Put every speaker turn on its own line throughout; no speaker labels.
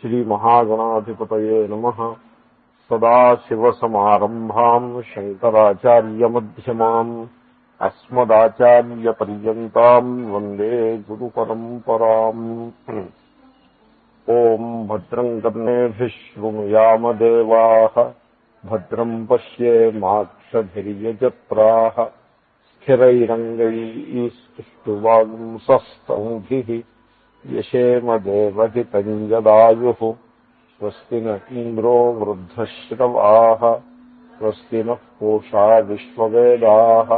శ్రీమహాగణాధిపతయే నమః. సదాశివసమారంభాం శంకరాచార్యమధ్యమాం అస్మదాచార్యపర్యంతాం వందే గురుపరంపరాం. ఓం భద్రం కర్ణేభిః శృణుయామదేవాః భద్రం పశ్యేమాక్షభిర్యజత్రాః స్థిరైరంగైస్తువాగుంసస్తౌభిః యశేమ దేవహితం యదాయుః. స్వస్తి న ఇంద్రో వృద్ధశ్రవాః స్వస్తి నః పూషా విశ్వవేదాః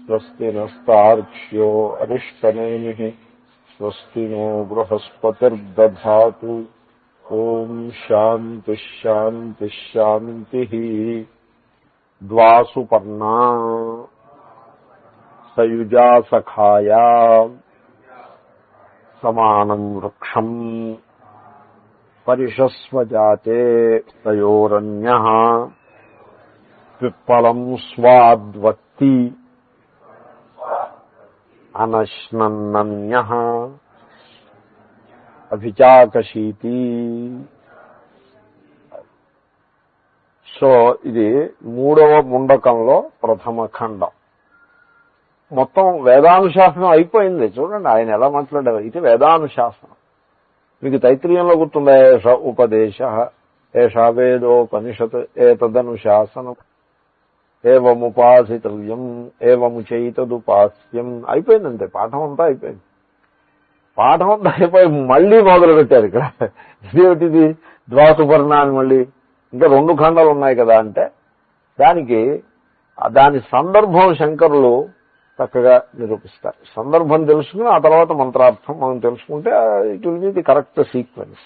స్వస్తి నస్తార్క్ష్యో అరిష్టనేమిః స్వస్తి నో బృహస్పతిర్దధాతు. ఓం శాంతి శాంతి శాంతి. ద్వాసుపర్ణా సయుజా సఖాయా సమానం వృక్షం పరిషస్వజాతే తయోరన్యః పిప్పలం స్వాద్వత్తి అనశ్నన్నన్యః అభిచాకశీతి. సో ఇది మూడవ ముండకంలో ప్రథమ ఖండం. మొత్తం వేదానుశాసనం అయిపోయింది. చూడండి ఆయన ఎలా మాట్లాడారు. ఇది వేదానుశాసనం. మీకు తైత్రీయంలో గుర్తుందా, ఏష ఉపదేశ ఏషా వేదోపనిషత్ ఏతదనుశాసనం ఏవముపాసితవ్యం ఏవముచైతదుపాస్యం. అయిపోయిందంటే పాఠం అంతా అయిపోయింది. పాఠం అంతా అయిపోయి మళ్లీ మొదలు పెట్టారు ఇక్కడ. ఇదేమిటిది ద్వాసుపర్ణ అని మళ్ళీ ఇంకా 2 ఖండాలు ఉన్నాయి కదా అంటే దాని సందర్భం శంకరులు చక్కగా నిరూపిస్తారు. సందర్భం తెలుసుకుని ఆ తర్వాత మంత్రార్థం మనం తెలుసుకుంటే it will be the correct sequence.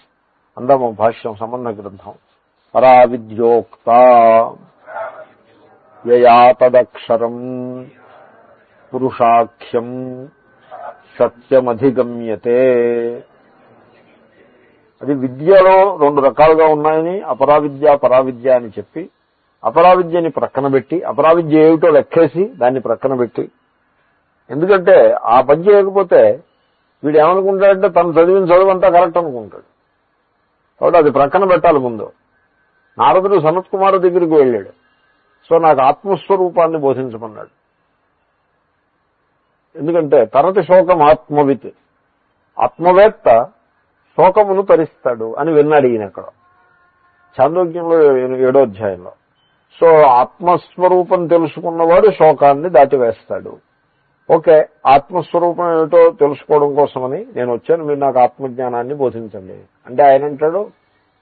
అందమ భాష్యం సంబంధ గ్రంథం. పరావిద్యోక్త యయా తదక్షరం పురుషాఖ్యం సత్యమధిగమ్యతే. అది విద్యలో 2 రకాలుగా ఉన్నాయని అపరావిద్య పరావిద్య అని చెప్పి అపరావిద్యని ప్రక్కన పెట్టి అపరావిద్య ఏమిటో లెక్కేసి దాన్ని ప్రక్కన పెట్టి, ఎందుకంటే ఆ పని చేయకపోతే వీడు ఏమనుకుంటాడంటే తను చదివిన చదువంతా కరెక్ట్ అనుకుంటాడు. కాబట్టి అది ప్రక్కన పెట్టాలి ముందు. నారదుడు సనత్ కుమారు దగ్గరికి వెళ్ళాడు. సో నాకు ఆత్మస్వరూపాన్ని బోధించమన్నాడు. ఎందుకంటే తరతి శోకం ఆత్మవిత్, ఆత్మవేత్త శోకమును తరిస్తాడు అని విన్నాడు ఈయన అక్కడ చాంద్రోగ్యంలో 7వ అధ్యాయంలో. సో ఆత్మస్వరూపం తెలుసుకున్నవాడు శోకాన్ని దాటివేస్తాడు. ఓకే, ఆత్మస్వరూపం ఏమిటో తెలుసుకోవడం కోసమని నేను వచ్చాను, మీరు నాకు ఆత్మజ్ఞానాన్ని బోధించండి అంటే ఆయన అంటాడు,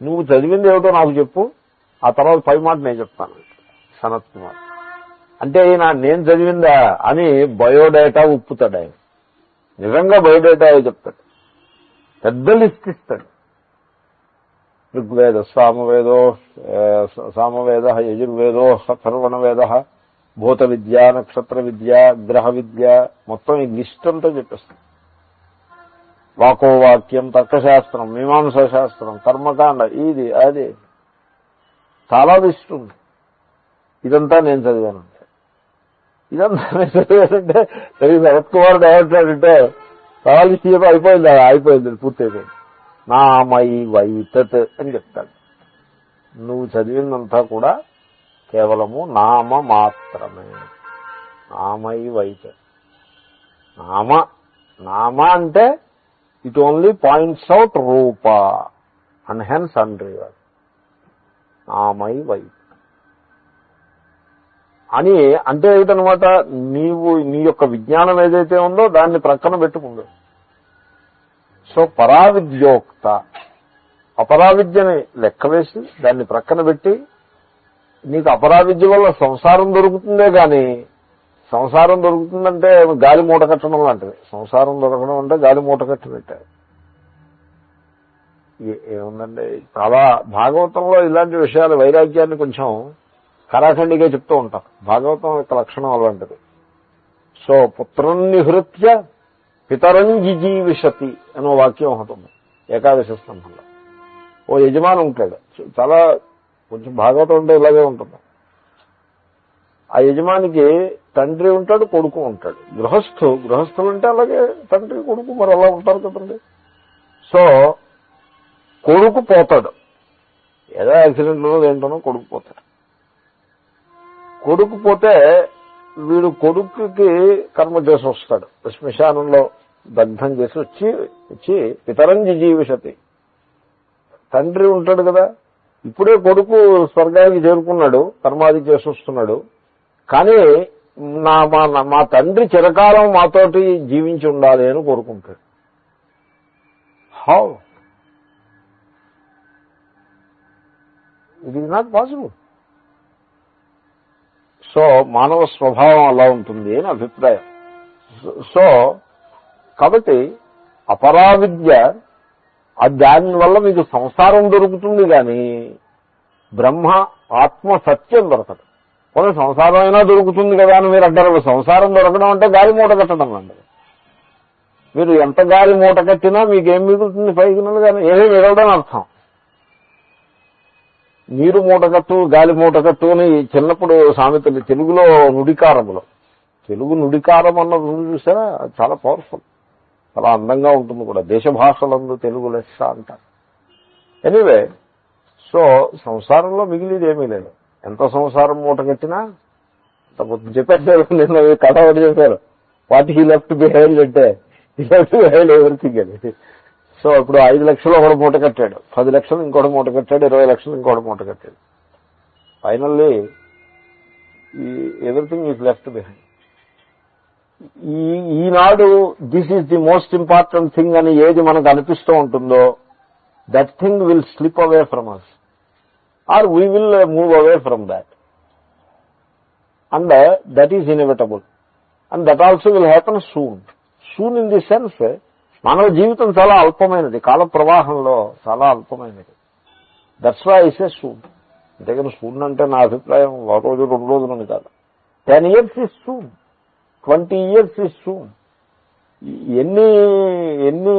నువ్వు చదివింది ఏమిటో నాకు చెప్పు, ఆ తర్వాత పై మాట నేను చెప్తాను సనత్ కుమార్. అంటే ఆయన నేను చదివిందా అని బయోడేటా ఉప్పుతాడు. ఆయన నిజంగా బయోడేటా చెప్తాడు, పెద్ద లిస్ట్ ఇస్తాడు. ఋగ్వేద సామవేద యజుర్వేదో సర్వణ వేద భూత విద్య నక్షత్ర విద్య గ్రహ విద్య మొత్తం ఈ లిస్ట్ అంతా చెప్పేస్తాడు. వాకోవాక్యం తర్కశాస్త్రం మీమాంసా శాస్త్రం కర్మకాండ ఇది అది చాలా లిస్ట్ ఉంది. ఇదంతా నేను చదివానంటే ఇదంతా నేను చదివానంటే శరత్ కుమార్ ఏమంటాడంటే చాలా లిస్ట్ అయిపోయింది పూర్తయిపోయింది. నామై వైతత్ అని చెప్తాడు. నువ్వు చదివిందంతా కూడా కేవలము నామ మాత్రమే. నామై వైతత్. నామ అంటే ఇట్ ఓన్లీ పాయింట్స్ అవుట్ రూప అండ్ హెన్స్ అన్రివర్. నామై వైతత్ అని అంటే ఏమిటనమాట, నీవు నీ యొక్క విజ్ఞానం ఏదైతే ఉందో దాన్ని ప్రక్కన పెట్టుకుంది. సో పరావిద్యోక్త అపరావిద్యని లెక్కవేసి దాన్ని ప్రక్కన పెట్టి, నీకు అపరావిద్య వల్ల సంసారం దొరుకుతుందే కానీ, సంసారం దొరుకుతుందంటే గాలి మూట కట్టడం లాంటిది. సంసారం దొరకడం అంటే గాలి మూట కట్టినట్టే. ఏముందండి, చాలా భాగవతంలో ఇలాంటి విషయాలు వైరాగ్యాన్ని కొంచెం కరాఖండిగా చెప్తూ ఉంటారు. భాగవతం యొక్క లక్షణం అలాంటిది. సో పుత్రం నిహృత్య పితరం జిజీవిషతి అనో వాక్యం ఉంటుంది ఏకాదశి స్కంధంలో. ఓ యజమాని ఉంటాడు, చాలా కొంచెం భాగవతం ఉంటే ఇలాగే ఉంటుంది. ఆ యజమానికి తండ్రి ఉంటాడు, కొడుకు ఉంటాడు. గృహస్థులు అంటే అలాగే తండ్రి కొడుకు మరి అలా ఉంటారు కదండి. సో కొడుకు పోతాడు, ఏదో యాక్సిడెంట్లో ఏంటనో కొడుకు పోతాడు. కొడుకు పోతే వీడు కొడుకుకి కర్మ చేసి వస్తాడు, శ్మశానంలో దగ్ధం చేసి వచ్చి పితరంజి జీవిషతి. తండ్రి ఉంటాడు కదా, ఇప్పుడే కొడుకు స్వర్గానికి చేరుకున్నాడు, కర్మాది చేసి వస్తున్నాడు, కానీ మా తండ్రి చిరకాలం మాతోటి జీవించి ఉండాలి అని కోరుకుంటాడు. How it is not possible. So మానవ స్వభావం అలా ఉంటుంది అని అభిప్రాయం. సో కాబట్టి అపరావిద్య దానివల్ల మీకు సంసారం దొరుకుతుంది, కానీ బ్రహ్మ ఆత్మ సత్యం దొరకదు. కొన్ని సంసారం అయినా దొరుకుతుంది కదా అని మీరు అంటారు. సంసారం దొరకడం అంటే గాలి మూట కట్టడం అండి. మీరు ఎంత గాలి మూట కట్టినా మీకేం మిగులుతుంది? పైకి కానీ ఏమీ మిగలదని అర్థం. నీరు మూటకట్టు, గాలి మూటకట్టు అని చిన్నప్పుడు సామెతలు తెలుగులో నుడికారములు. తెలుగు నుడికారం అన్నది చూసారా, చాలా పవర్ఫుల్, చాలా అందంగా ఉంటుంది కూడా. దేశ భాషలందు తెలుగు లెస్స అంటారు. ఎనీవే, సో సంసారంలో మిగిలిది ఏమీ లేదు. ఎంత సంసారం మూట కట్టినా చెప్పారు. నిన్న కథ ఒకటి చెప్పారు, వాట్ హీ లెఫ్ట్ బిహైండ్ అంటే హీ లెఫ్ట్ బిహైండ్ ఎవ్రీథింగ్ అని. సో ఇప్పుడు 5 లక్షలు ఒకటి మూట కట్టాడు, 10 లక్షలు ఇంకోటి మూట కట్టాడు, 20 లక్షలు ఇంకోటి మూట కట్టాడు. Finally everything is left behind. ఈనాడు this is the most important thing అని ఏది మనకు అనిపిస్తూ ఉంటుందో, that thing will slip away from us, or we will move away from that, and that is inevitable, and that also will happen soon. Soon in the sense, మానవ జీవితం చాలా అల్పమైనది, కాల ప్రవాహంలో చాలా అల్పమైనది. That's why I say soon. అంతేగాని soon అంటే నా అభిప్రాయం 1 రోజు 2 రోజులని కాదు. 10 years is soon, 20 years is soon. ఎన్ని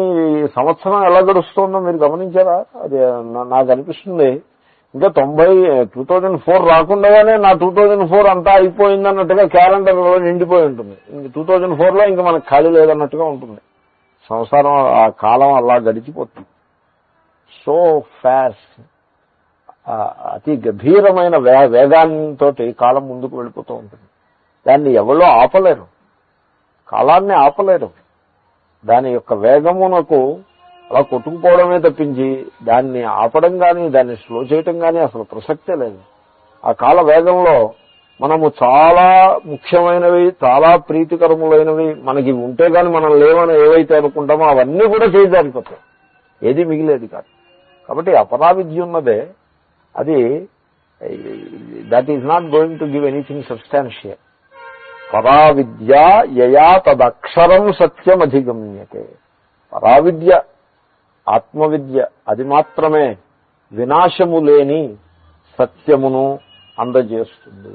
సంవత్సరం ఎలా గడుస్తుందో మీరు గమనించారా? అది నాకు అనిపిస్తుంది ఇంకా 2004 రాకుండానే నా 2004 అంతా అయిపోయిందన్నట్టుగా క్యాలెండర్లో నిండిపోయి ఉంటుంది. 2004లో ఇంకా మనకు ఖాళీ లేదన్నట్టుగా ఉంటుంది. సంసారం, ఆ కాలం అలా గడిచిపోతుంది. సో ఫాస్ట్, అతి గంభీరమైన వేగాంతో కాలం ముందుకు వెళ్ళిపోతూ ఉంటుంది. దాన్ని ఎవరో ఆపలేరు, కాలాన్ని ఆపలేరు. దాని యొక్క వేగమునకు అలా కొట్టుకుపోవడమే తప్పించి దాన్ని ఆపడం కానీ దాన్ని స్లో చేయటం కానీ అసలు ప్రసక్తే లేదు. ఆ కాల వేగంలో మనము చాలా ముఖ్యమైనవి, చాలా ప్రీతికరములైనవి మనకి ఉంటే కానీ మనం లేవని ఏవైతే అనుకుంటామో అవన్నీ కూడా చేయజారిపోతాయి, ఏది మిగిలేదు కాదు. కాబట్టి అపరావిద్య ఉన్నదే, అది that is not going to give anything substantial. పరావిద్య యయా తదక్షరం సత్యం అధిగమ్యతే. పరావిద్య, ఆత్మవిద్య, అది మాత్రమే వినాశము లేని సత్యమును అందజేస్తుంది.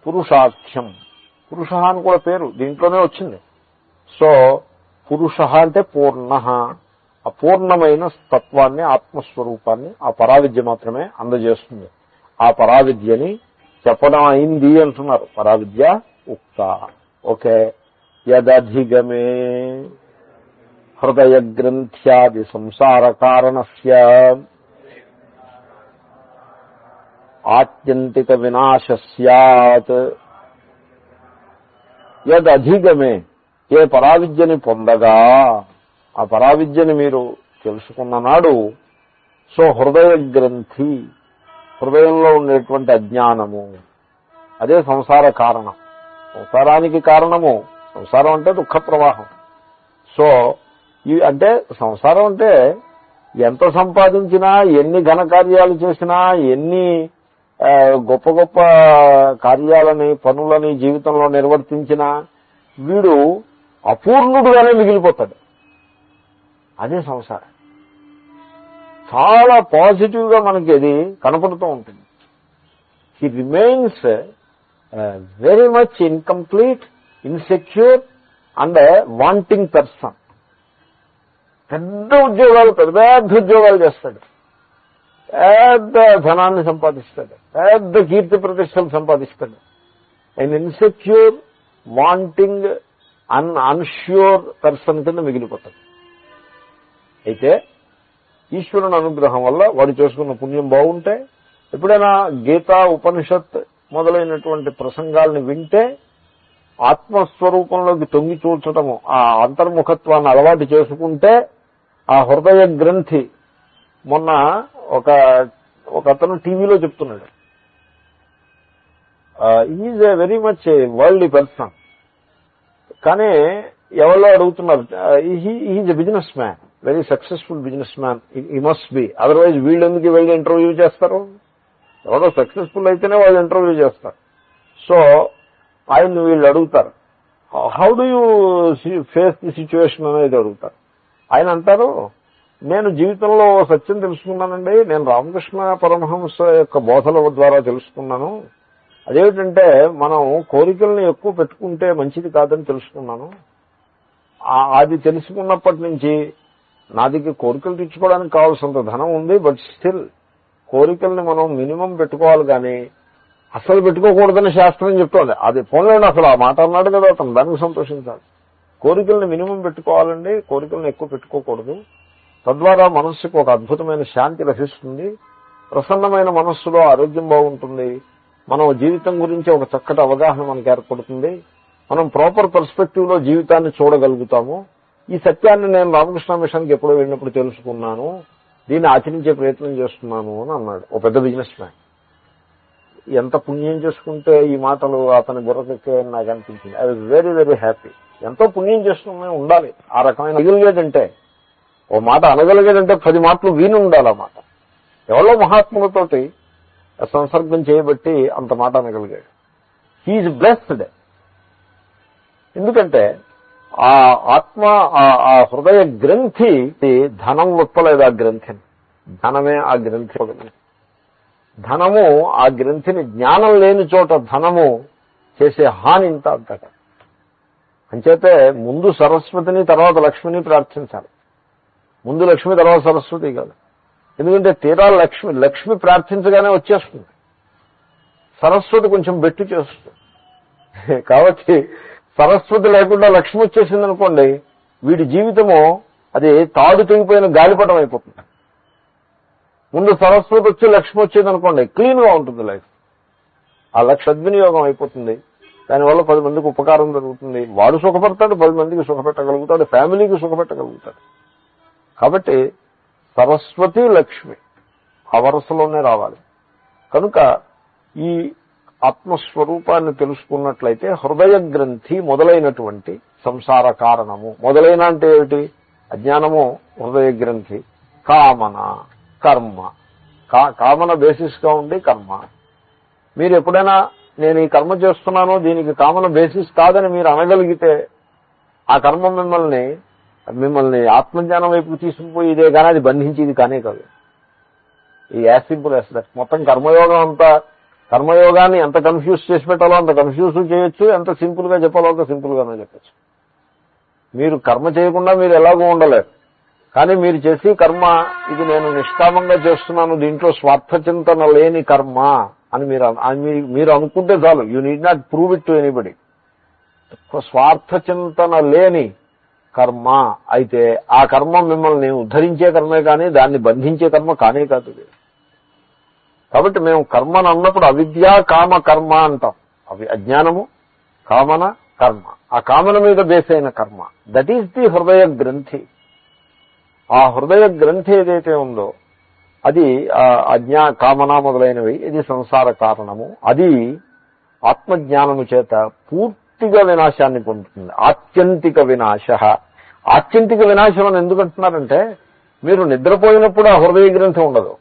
పురుషాఖ్యం, పురుష అని కూడా పేరు దీంట్లోనే వచ్చింది. సో పురుష అంటే పూర్ణ, అపూర్ణమైన తత్వాన్ని, ఆత్మస్వరూపాన్ని ఆ పరావిద్య మాత్రమే అందజేస్తుంది. ఆ పరావిద్యని చెప్పడం అయింది అంటున్నారు. పరావిద్య ఉక్త. ఓకే. యదధిగమే హృదయ గ్రంథ్యాది సంసార కారణస్య ఆత్యంతిక వినాశ స్యాత్. యదధిగమే, ఏ పరావిద్యని పొందగా, ఆ పరావిద్యని మీరు తెలుసుకున్న నాడు, సో హృదయ గ్రంథి, హృదయంలో ఉండేటువంటి అజ్ఞానము, అదే సంసార కారణం. సంసారానికి కారణము, సంసారం అంటే దుఃఖ ప్రవాహం. సో అంటే సంసారం అంటే ఎంత సంపాదించినా, ఎన్ని ఘనకార్యాలు చేసినా, ఎన్ని గొప్ప గొప్ప కార్యాలని, పనులని జీవితంలో నిర్వర్తించినా వీడు అపూర్ణుడుగానే మిగిలిపోతాడు. అదే సంసారం. చాలా పాజిటివ్ గా మనకి అది కనపడుతూ ఉంటుంది. He remains very much incomplete, insecure and wanting person. పెద్ద ఉద్యోగాలు, పెద్ద పెద్ద ఉద్యోగాలు చేస్తాడు, పెద్ద ధనాన్ని సంపాదిస్తాడు, పెద్ద కీర్తి ప్రతిష్టలు సంపాదిస్తాడు. And insecure, wanting, unsure person కింద మిగిలిపోతాడు. అయితే ఈశ్వరుని అనుగ్రహం వల్ల వాడు చేసుకున్న పుణ్యం బాగుంటే, ఎప్పుడైనా గీత ఉపనిషత్ మొదలైనటువంటి ప్రసంగాల్ని వింటే ఆత్మస్వరూపంలోకి తొంగి చూచటము, ఆ అంతర్ముఖత్వాన్ని అలవాటు చేసుకుంటే ఆ హృదయ గ్రంథి, మొన్న ఒక అతను టీవీలో చెప్తున్నాడు, is a very much world person, కానీ ఎవరో అడుగుతున్నారు, is a business man, very successful business man, ఈ మస్ట్ బి, అదర్వైజ్ వీళ్ళు ఎందుకు వెళ్ళి ఇంటర్వ్యూ చేస్తారు, ఎవరో సక్సెస్ఫుల్ అయితేనే వాళ్ళు ఇంటర్వ్యూ చేస్తారు. సో ఆయన వీళ్ళు అడుగుతారు, how do you face the situation అనేది అడుగుతారు. ఆయన అంటారు, నేను జీవితంలో సత్యం తెలుసుకున్నానండి, నేను రామకృష్ణ పరమహంస యొక్క బోధల ద్వారా తెలుసుకున్నాను. అదేమిటంటే మనం కోరికల్ని ఎక్కువ పెట్టుకుంటే మంచిది కాదని తెలుసుకున్నాను. అది తెలుసుకున్నప్పటి నుంచి నా దగ్గర కోరికలు తెచ్చుకోవడానికి కావాల్సినంత ధనం ఉంది, బట్ స్టిల్ కోరికల్ని మనం మినిమం పెట్టుకోవాలి, కానీ అసలు పెట్టుకోకూడదని శాస్త్రం చెప్తోంది. అది పోలేండి, అసలు ఆ మాట అన్నాడు కదా అతను, దానికి సంతోషించాలి. కోరికల్ని మినిమం పెట్టుకోవాలండి, కోరికల్ని ఎక్కువ పెట్టుకోకూడదు. తద్వారా మనస్సుకు ఒక అద్భుతమైన శాంతి లభిస్తుంది, ప్రసన్నమైన మనస్సులో ఆరోగ్యం బాగుంటుంది, మనం జీవితం గురించి ఒక చక్కటి అవగాహన మనకు ఏర్పడుతుంది, మనం ప్రాపర్ పర్స్పెక్టివ్ లో జీవితాన్ని చూడగలుగుతాము. ఈ సత్యాన్ని నేను రామకృష్ణ మిషన్కి ఎప్పుడో వెళ్ళినప్పుడు తెలుసుకున్నాను, దీన్ని ఆచరించే ప్రయత్నం చేస్తున్నాను అని అన్నాడు ఒక పెద్ద బిజినెస్ మ్యాన్. ఎంత పుణ్యం చేసుకుంటే ఈ మాటలు అతని బుర్రకెక్కాయని నాకు అనిపించింది. I was very very happy. ఎంతో పుణ్యం చేసుకునే ఉండాలి ఆ రకమైన అనగలిగేదంటే, ఓ మాట అనగలిగేదంటే 10 మాటలు వీని ఉండాలి. ఆ మాట ఎవరో మహాత్ములతోటి సంసర్గం చేయబట్టి అంత మాట అనగలిగాడు. He's blessed. ఎందుకంటే ఆ ఆత్మ, ఆ హృదయ గ్రంథి ధనం ఒప్పలేదు ఆ గ్రంథిని, ధనమే ఆ గ్రంథి. ధనము ఆ గ్రంథిని, జ్ఞానం లేని చోట ధనము చేసే హాని ఇంత అంతట. అంచేతే ముందు సరస్వతిని తర్వాత లక్ష్మిని ప్రార్థించాలి. ముందు లక్ష్మి తర్వాత సరస్వతి కాదు. ఎందుకంటే తీరా లక్ష్మి ప్రార్థించగానే వచ్చేస్తుంది, సరస్వతి కొంచెం బెట్టు చేస్తుంది. కాబట్టి సరస్వతి లేకుండా లక్ష్మి వచ్చేసింది అనుకోండి, వీడి జీవితము అది తాడు తెగిపోయిన గాలిపటం అయిపోతుంది. ముందు సరస్వతి వచ్చి లక్ష్మి వచ్చేది అనుకోండి, క్లీన్ గా ఉంటుంది లైఫ్. ఆ సద్వినియోగం అయిపోతుంది, దానివల్ల 10 మందికి ఉపకారం జరుగుతుంది, వాడు సుఖపడతాడు, 10 మందికి సుఖపెట్టగలుగుతాడు, ఫ్యామిలీకి సుఖపెట్టగలుగుతాడు. కాబట్టి సరస్వతి లక్ష్మి ఆ వరుసలోనే రావాలి. కనుక ఈ ఆత్మస్వరూపాన్ని తెలుసుకున్నట్లయితే హృదయ గ్రంథి మొదలైనటువంటి సంసార కారణము, మొదలైన అంటే ఏమిటి, అజ్ఞానము హృదయ గ్రంథి, కామన, కర్మ. కామన బేసిస్ గా ఉండి కర్మ. మీరు ఎప్పుడైనా నేను ఈ కర్మ చేస్తున్నాను, దీనికి కామన బేసిస్ కాదని మీరు అనగలిగితే ఆ కర్మ మిమ్మల్ని ఆత్మజ్ఞానం వైపు తీసుకుపోయి ఇదే కానీ అది బంధించేది కానే కాదు. ఈ యాజ్ సింపుల్ యాజ్ దట్. మొత్తం కర్మయోగాన్ని ఎంత కన్ఫ్యూజ్ చేసి పెట్టాలో అంత కన్ఫ్యూజ్ చేయొచ్చు, ఎంత సింపుల్ గా చెప్పాలో అంత సింపుల్ గానే చెప్పచ్చు. మీరు కర్మ చేయకుండా మీరు ఎలాగూ ఉండలేరు, కానీ మీరు చేసి కర్మ ఇది నేను నిష్కామంగా చేస్తున్నాను, దీంట్లో స్వార్థ చింతన లేని కర్మ అని మీరు అనుకుంటే చాలు. You need not prove it to anybody. స్వార్థ చింతన లేని కర్మ అయితే ఆ కర్మ మిమ్మల్ని ఉద్ధరించే కర్మే కానీ దాన్ని బంధించే కర్మ కానే కాదు. కాబట్టి మేము కర్మను అన్నప్పుడు అవిద్య కామ కర్మ అంటాం. అవి అజ్ఞానము, కామన, కర్మ. ఆ కామన మీద బేస్ అయిన కర్మ, దట్ ఈస్ ది హృదయ గ్రంథి. ఆ హృదయ గ్రంథి ఏదైతే ఉందో అది కామన మొదలైనవి, ఇది సంసార కారణము. అది ఆత్మజ్ఞానము చేత పూర్తిగా వినాశాన్ని పొందుతుంది. ఆత్యంతిక వినాశ. ఆత్యంతిక వినాశం అని ఎందుకంటున్నారంటే, మీరు నిద్రపోయినప్పుడు ఆ హృదయ గ్రంథి ఉండదు.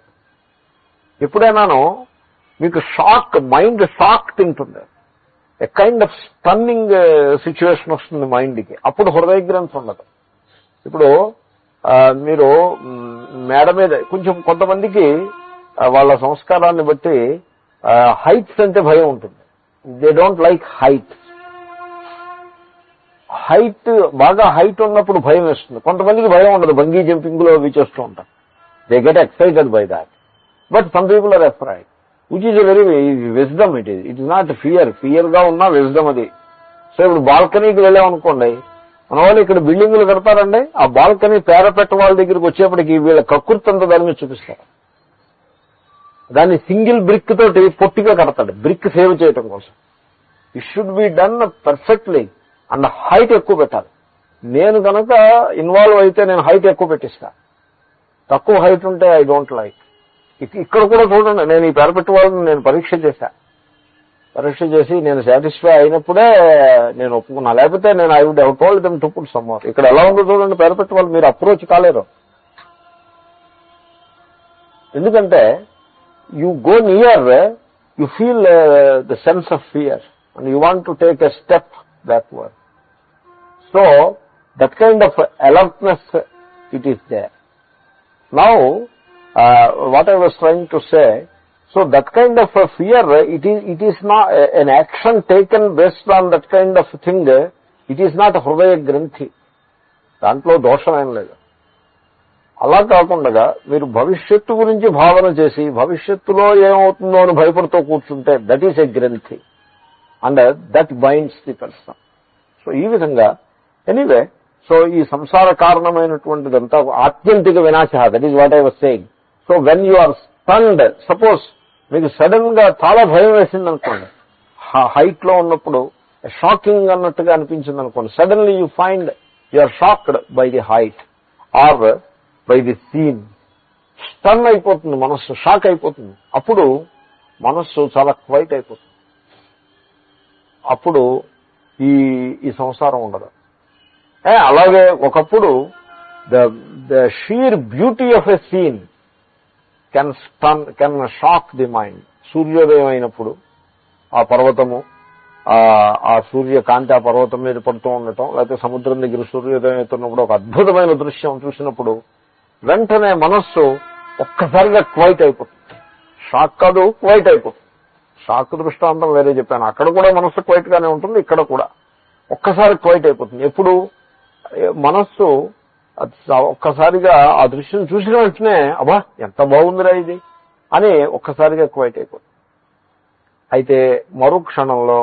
ఎప్పుడైనాను మీకు మైండ్ షాక్ తింటుంది, a kind of stunning situation వస్తుంది మైండ్కి, అప్పుడు హృదయ గ్రంథి ఉండదు. ఇప్పుడు మీరు మేడ మీద కొంచెం కొంతమందికి వాళ్ళ సంస్కారాన్ని బట్టి హైట్స్ అంటే భయం ఉంటుంది. They don't like heights. బాగా హైట్ ఉన్నప్పుడు భయం వేస్తుంది. కొంతమందికి భయం ఉండదు, బంగీ జంపింగ్ లో అవి చేస్తూ ఉంటారు. They get excited by that. But some people are afraid, which is a very wisdom. It is not fear గా ఉన్న విజ్డమ్ అది. సో ఇప్పుడు బాల్కనీకి వెళ్ళామనుకోండి, మన వాళ్ళు ఇక్కడ బిల్డింగులు కడతారండి, ఆ బాల్కనీ పేరపెట్ట వాళ్ళ దగ్గరికి వచ్చేప్పటికి వీళ్ళ కక్కుర్తంతా దాని మీద చూపిస్తారు. దాన్ని సింగిల్ బ్రిక్ తోటి పొట్టిగా కడతాడు, బ్రిక్ సేవ్ చేయడం కోసం. It should be done perfectly and height ఎక్కువ పెట్టాలి. నేను కనుక ఇన్వాల్వ్ అయితే నేను హైట్ ఎక్కువ పెట్టిస్తా, తక్కువ హైట్ ఉంటే ఐ డోంట్ లైక్. ఇక్కడ కూడా చూడండి, నేను ఈ పేరపెట్టు వాళ్ళని నేను పరీక్ష చేసి నేను సాటిస్ఫై అయినప్పుడే నేను ఒప్పుకున్నా, లేకపోతే నేను I would have told them to put some more. ఇక్కడ ఎలా ఉందో చూడండి పేరపెట్టు వాళ్ళు, మీరు అప్రోచ్ కాలేరు. ఎందుకంటే you go near, you feel the sense of fear and you want to take a step backward. So that kind of alertness it is there. Now, what I was trying to say, so that kind of a fear, it is not an action taken based on that kind of thing. It is not hridaya granthi. దాంట్లో దోషం ఏం లేదు. అలా కాకుండా మీరు భవిష్యత్తు గురించి భావన చేసి భవిష్యత్తులో ఏమవుతుందో అని భయపడుతూ కూర్చుంటే దట్ ఈస్ ఎ గ్రంథి and that binds the person. So ఈ విధంగా ఎనీవే, సో ఈ సంసార కారణమైనటువంటిదంతా ఆత్యంతిక వినాశ, that is what I was saying. So when you are stunned, suppose మీకు సడన్ గా చాలా భయం వేసింది అనుకోండి, హైట్ లో ఉన్నప్పుడు షాకింగ్ అన్నట్టుగా అనిపించింది అనుకోండి, suddenly you find you are shocked by the height or by the scene. Stun అయిపోతుంది మనస్సు, షాక్ అయిపోతుంది. అప్పుడు మనస్సు చాలా క్వైట్ అయిపోతుంది. అప్పుడు ఈ సంసారం ఉండదు. అలాగే ఒకప్పుడు the sheer beauty of a scene can shock the mind. సూర్యోదయం అయినప్పుడు ఆ పర్వతము, ఆ సూర్యకాంతి ఆ పర్వతం మీద పడుతూ ఉండటం, లేకపోతే సముద్రం దగ్గర సూర్యోదయం అవుతున్నప్పుడు ఒక అద్భుతమైన దృశ్యం చూసినప్పుడు వెంటనే మనస్సు ఒక్కసారిగా క్వైట్ అయిపోతుంది. షాక్ కాదు, క్వైట్ అయిపోతుంది. షాక్ దృష్టాంతం వేరే చెప్పాను, అక్కడ కూడా మనస్సు క్వైట్ గానే ఉంటుంది, ఇక్కడ కూడా ఒక్కసారి క్వైట్ అయిపోతుంది. ఎప్పుడు మనస్సు ఒక్కసారిగా ఆ దృశ్యం చూసిన వెంటనే అబ్బా ఎంత బాగుందిరా ఇది అని ఒక్కసారిగా క్వైట్ అయిపోతుంది. అయితే మరో క్షణంలో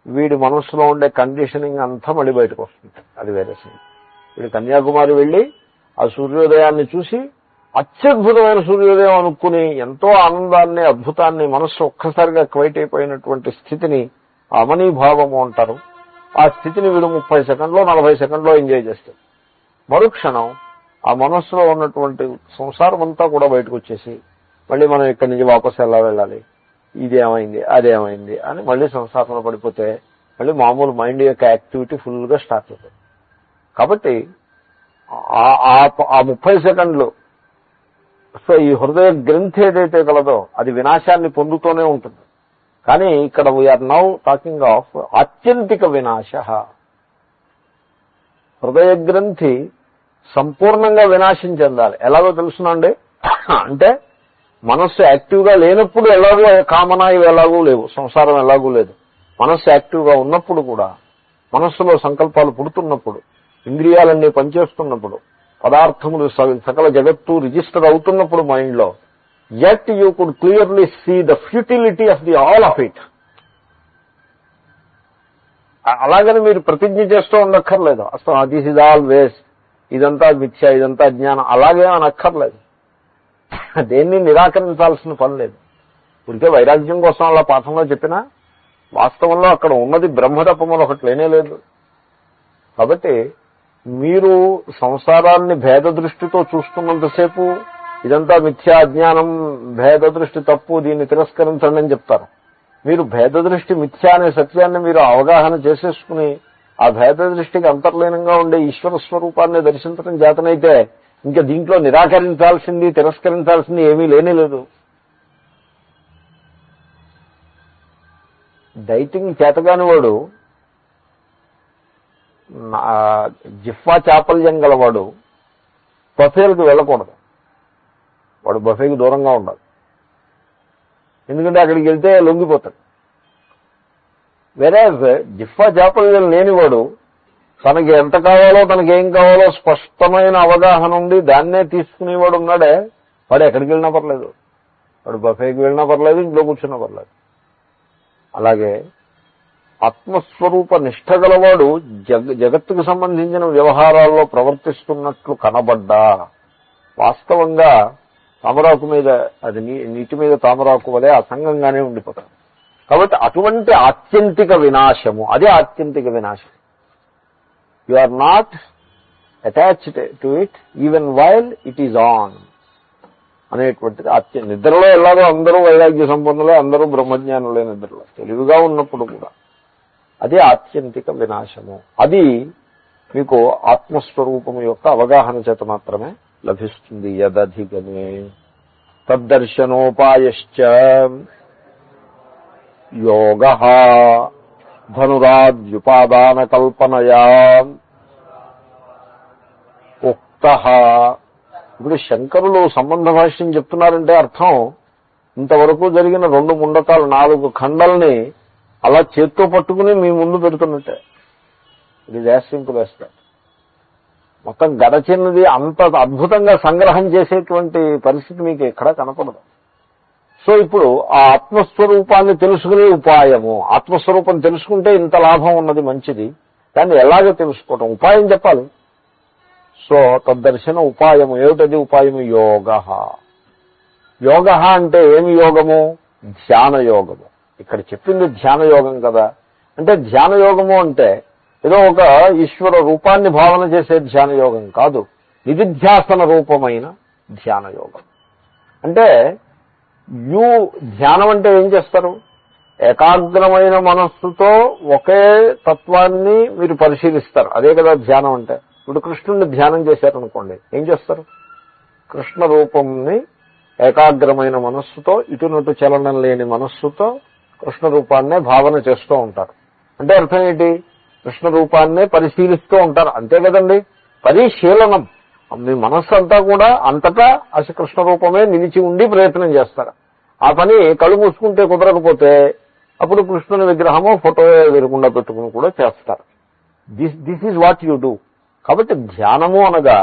వీడి మనస్సులో ఉండే కండిషనింగ్ అంతా మళ్ళీ బయటకు వస్తుంది. అది వేరే సీన్. వీడు కన్యాకుమారి వెళ్ళి ఆ సూర్యోదయాన్ని చూసి అత్యద్భుతమైన సూర్యోదయం అనుకుని ఎంతో ఆనందాన్ని, అద్భుతాన్ని, మనస్సు ఒక్కసారిగా క్వైట్ అయిపోయినటువంటి స్థితిని అమనీభావము అంటారు. ఆ స్థితిని వీడు 30 సెకండ్లో 40 సెకండ్లో ఎంజాయ్ చేస్తాడు. మరుక్షణం ఆ మనస్సులో ఉన్నటువంటి సంసారం అంతా కూడా బయటకు వచ్చేసి మళ్ళీ మనం ఇక్కడి నుంచి వాపసు ఎలా వెళ్ళాలి, ఇదేమైంది అదేమైంది అని మళ్ళీ సంసారంలో పడిపోతే మళ్ళీ మామూలు మైండ్ యొక్క యాక్టివిటీ ఫుల్గా స్టార్ట్ అవుతుంది. కాబట్టి ఆ 30 సెకండ్లు సో ఈ హృదయ గ్రంథి ఏదైతే కలదో అది వినాశాన్ని పొందుతూనే ఉంటుంది. కానీ ఇక్కడ వీఆర్ నౌ టాకింగ్ ఆఫ్ ఆత్యంతిక వినాశ. హృదయ గ్రంథి సంపూర్ణంగా వినాశం చెందాలి. ఎలాగో తెలుసునండి, అంటే మనస్సు యాక్టివ్గా లేనప్పుడు ఎలాగో కామన ఇవి ఎలాగూ లేవు, సంసారం ఎలాగూ లేదు. మనస్సు యాక్టివ్గా ఉన్నప్పుడు కూడా, మనస్సులో సంకల్పాలు పుడుతున్నప్పుడు, ఇంద్రియాలన్నీ పనిచేస్తున్నప్పుడు, పదార్థములు సకల జగత్తు రిజిస్టర్ అవుతున్నప్పుడు మైండ్లో, yet you could clearly see the futility of the all of it. అలాగని మీరు ప్రతిజ్ఞ చేస్తూ ఉండక్కర్లేదు. అసలు దిస్ ఇస్ ఆల్ వేస్ట్, ఇదంతా మిథ్య, ఇదంతా జ్ఞానం, అలాగే అనక్కర్లేదు. దేన్ని నిరాకరించాల్సిన పని లేదు. ఇప్పటికే వైరాగ్యం కోసం అలా పాఠంలో చెప్పినా వాస్తవంలో అక్కడ ఉన్నది బ్రహ్మతత్వములు ఒకటి లేనే లేదు. కాబట్టి మీరు సంసారాన్ని భేద దృష్టితో చూస్తున్నంతసేపు ఇదంతా మిథ్యా, అజ్ఞానం, భేద దృష్టి తప్పు, దీన్ని తిరస్కరించండి అని చెప్తారు. మీరు భేద దృష్టి మిథ్యా అనే సత్యాన్ని మీరు అవగాహన చేసేసుకుని ఆ భేద దృష్టికి అంతర్లీనంగా ఉండే ఈశ్వర స్వరూపాన్ని దర్శించడం చేతనైతే ఇంకా దీంట్లో నిరాకరించాల్సింది, తిరస్కరించాల్సింది ఏమీ లేనే లేదు. డైటింగ్ చేతగాని వాడు, జిఫ్ఫా చాపల్యం గలవాడు బఫేలకు వెళ్ళకూడదు. వాడు బఫేకి దూరంగా ఉండాలి. ఎందుకంటే అక్కడికి వెళ్తే లొంగిపోతాడు. వేరే జిఫ్ఫా చాపల్యం లేనివాడు తనకి ఎంత కావాలో, తనకేం కావాలో స్పష్టమైన అవగాహన ఉంది, దాన్నే తీసుకునేవాడు ఉన్నాడే, వాడు ఎక్కడికి వెళ్ళినా పర్లేదు. వాడు బఫేకి వెళ్ళినా పర్లేదు, ఇంట్లో కూర్చున్నా పర్లేదు. అలాగే ఆత్మస్వరూప నిష్ఠ గలవాడు జగత్తుకు సంబంధించిన వ్యవహారాల్లో ప్రవర్తిస్తున్నట్లు కనబడ్డా వాస్తవంగా తామరాకు మీద అది నీటి మీద తామరాకు వలె అసంగంగానే ఉండిపోతాడు. కాబట్టి అటువంటి ఆత్యంతిక వినాశము, అదే ఆత్యంతిక వినాశం. You are not attached to it even while it is on అనేటువంటిది నిద్రలో ఎలాగో అందరూ వైరాగ్య సంపన్నులే, అందరూ బ్రహ్మజ్ఞానులే నిద్రలో, తెలివిగా ఉన్నప్పుడు కూడా అదే ఆత్యంతిక వినాశము. అది మీకు ఆత్మస్వరూపము యొక్క అవగాహన చేత మాత్రమే లభిస్తుంది. యదధిగమే తద్దర్శనోపాయశ్చ యోగః ధనురాద్యుపాదాన కల్పనయా ఉక్తః. ఇప్పుడు శంకరులు సంబంధ భాష్యం చెప్తున్నారంటే అర్థం ఇంతవరకు జరిగిన 2 ముండకాలు 4 ఖండల్ని అలా చేత్తో పట్టుకుని మీ ముందు పెడుతున్నట్టే. ఇది యాజ్ సింపుల్ యాజ్ దట్. మొత్తం గడచినది అంత అద్భుతంగా సంగ్రహం చేసేటువంటి పరిస్థితి మీకు ఎక్కడా కనపడదు. సో ఇప్పుడు ఆ ఆత్మస్వరూపాన్ని తెలుసుకునే ఉపాయము, ఆత్మస్వరూపం తెలుసుకుంటే ఇంత లాభం ఉన్నది, మంచిది. దాన్ని ఎలాగో తెలుసుకోవటం, ఉపాయం చెప్పాలి. సో తద్దర్శన ఉపాయము ఏమిటది? ఉపాయము యోగ. యోగ అంటే ఏమి యోగము? ధ్యాన యోగము. ఇక్కడ చెప్పింది ధ్యాన యోగం కదా. అంటే ధ్యాన యోగము అంటే ఏదో ఒక ఈశ్వర రూపాన్ని భావన చేసే ధ్యాన యోగం కాదు, నిధిధ్యాసన రూపమైన ధ్యాన యోగం. అంటే ధ్యానం అంటే ఏం చేస్తారు? ఏకాగ్రమైన మనస్సుతో ఒకే తత్వాన్ని మీరు పరిశీలిస్తారు, అదే కదా ధ్యానం అంటే. ఇప్పుడు కృష్ణుడిని ధ్యానం చేశారనుకోండి, ఏం చేస్తారు? కృష్ణ రూపంని ఏకాగ్రమైన మనస్సుతో, ఇటునటు చలనం లేని మనస్సుతో కృష్ణ రూపాన్నే భావన చేస్తూ ఉంటారు. అంటే అర్థం ఏంటి? కృష్ణ రూపాన్నే పరిశీలిస్తూ ఉంటారు, అంతే కదండి. పరిశీలనం. మీ మనస్సు అంతా కూడా అంతటా అసలు కృష్ణ రూపమే నిలిచి ఉండి ప్రయత్నం చేస్తారు. ఆ పని కళ్ళు మూసుకుంటే కుదరకపోతే అప్పుడు కృష్ణుని విగ్రహమో ఫోటో ఎదురకుండా పెట్టుకుని కూడా చేస్తారు. This is what you do. కాబట్టి ధ్యానము అనగా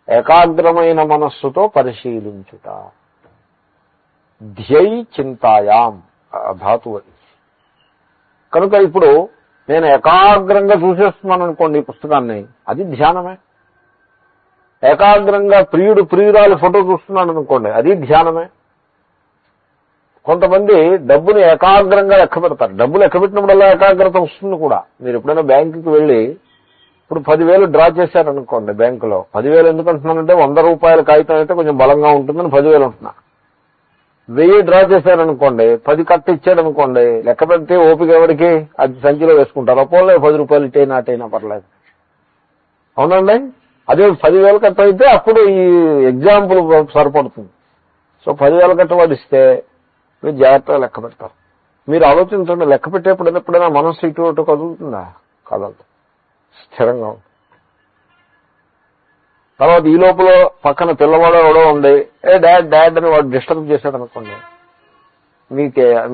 ఏకాగ్రమైన మనస్సుతో పరిశీలించుట. ధ్యై చింతాయాం ధాతువు అది. కనుక ఇప్పుడు నేను ఏకాగ్రంగా చూసేస్తున్నాను అనుకోండి ఈ పుస్తకాన్ని, అది ధ్యానమే. ఏకాగ్రంగా ప్రియురాలి ఫోటో చూస్తున్నాను అనుకోండి, అది ధ్యానమే. కొంతమంది డబ్బుని ఏకాగ్రంగా లెక్క పెడతారు. డబ్బు లెక్క పెట్టినప్పుడల్లా ఏకాగ్రత వస్తుంది కూడా. మీరు ఎప్పుడైనా బ్యాంకుకి వెళ్ళి ఇప్పుడు 10,000 డ్రా చేశారనుకోండి బ్యాంకులో, 10,000 ఎందుకు అంటున్నానంటే 100 రూపాయల కాగితం అయితే కొంచెం బలంగా ఉంటుందని 10,000 అంటున్నా. 1000 డ్రా చేశారనుకోండి, 10 కట్టు ఇచ్చాడనుకోండి, లెక్క పెడితే ఓపిక ఎవరికి? అది సంచిలో వేసుకుంటారు. అపోలే 10 రూపాయలు ఇటైనా అటైనా పర్లేదు, అవునండి. అదే 10,000 కట్ట అయితే అప్పుడు ఈ ఎగ్జాంపుల్ సరిపడుతుంది. సో 10,000 కట్ట వాడు ఇస్తే మీరు జాగ్రత్తగా లెక్క పెడతారు. మీరు ఆలోచించండి, లెక్క పెట్టేప్పుడు ఎప్పుడైనా మనస్సు ఇటు అటు కదులుతుందా? కదలదు, స్థిరంగా ఉంటుంది. తర్వాత ఈ లోపల పక్కన పిల్లవాడు ఎవడో ఉండి డాడ్ డాడ్ అని వాడు డిస్టర్బ్ చేశాడు అనుకోండి,